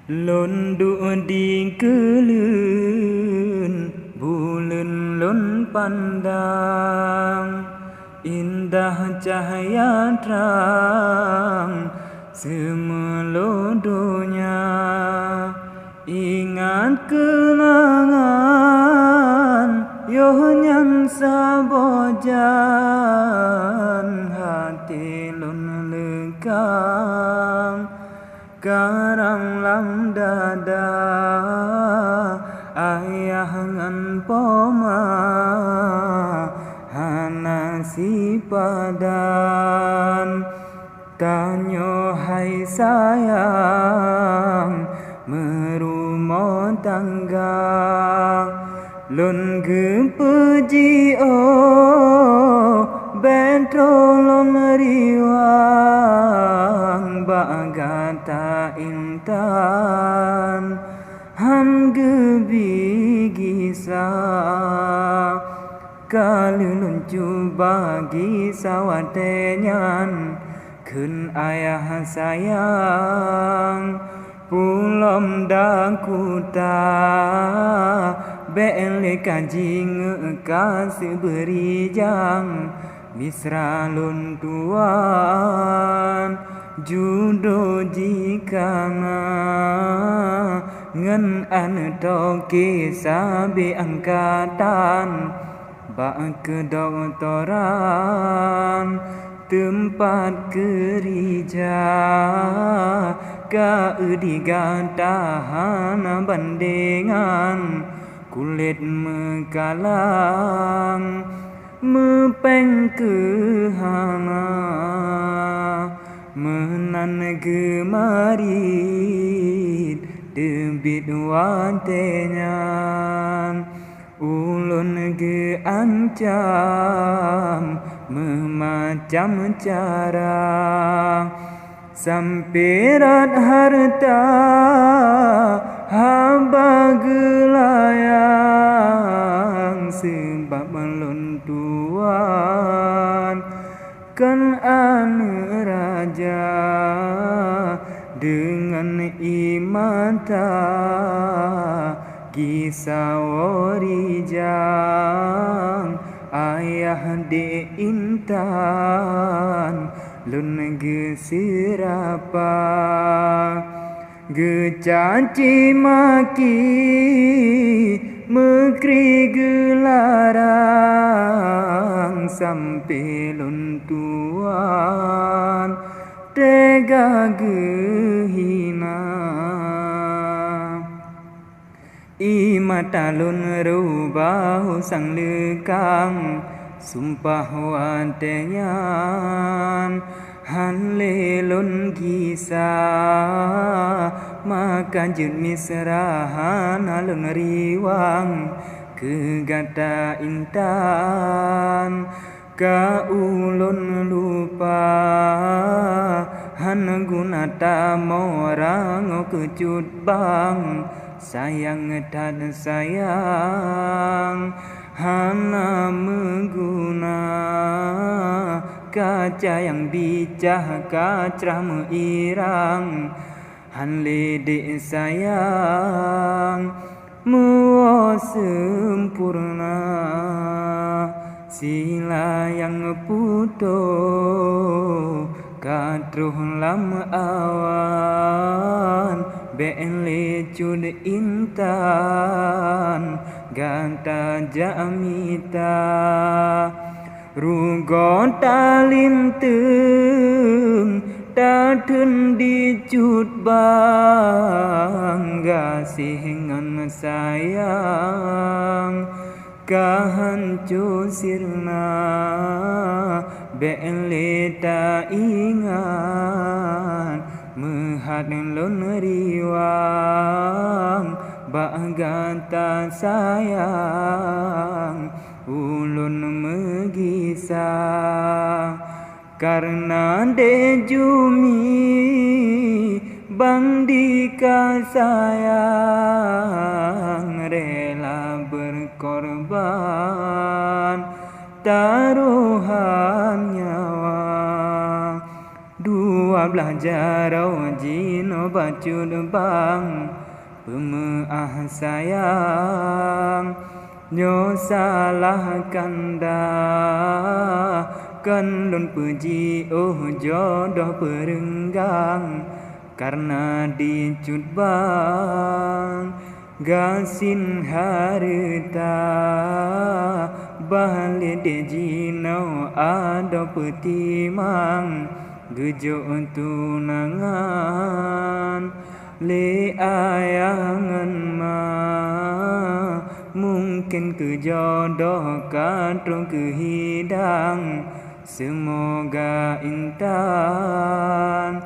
Londu di kelun bulan lon pandang indah cahaya terang semelodonya ingat kenangan yohnyang sabojan hati lon lekang karang lam dada ayah ngan poma hana si padan tanyo hai sayang merumo tangga lon gepeji bentro lon riwang bagata intan han gebi gisa kalulun cuba gisa watenyan kun ayah sayang pulom dakuta bele kajing kasih berijang misra lun tuan judo jikana ngen an toke sabe angkatan bak kedoktoran tempat kerja ka digatahan bandingan kulit mekalang mepeng kehana menan gemarit debit wantenyan ulun ge ancam memacam cara sampirat harta haba gelayang sebab melon tuan kan anu raja dengan imata kisah warijang ayah de intan lun ge sirapa ge caci maki mekri gelarang sampai lun tuan tega gehina imata lun rubah sang lekang sumpah wantenyan han lelun kisah maka jut misrahan alun riwang kegata intan ka ulun lupa han gunata morang kecut bang sayang dan sayang hana mengguna kaca yang bijak kaca meirang han lede sayang muo sempurna sila yang puto katruh lam awan bele cud intan ganta jamita rugon talim tung tatun dicut bangga singan sayang kahancu sirna bele ta ingat mehat lon riwang bagata sayang ulun megisa karena de jumi bang dika sayang rela berkorban taruhan nyawa dua belajar jino bacut bang Pemeah sayang Nyo salah kanda Kendun puji jodoh perenggang Karena dicut bang Gasin harta Balik de jino ada petimang Gejo tunangan Le ayangan ma Mungkin kejodoh kadrong kehidang Semoga intan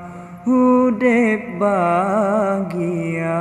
Hudep bahagia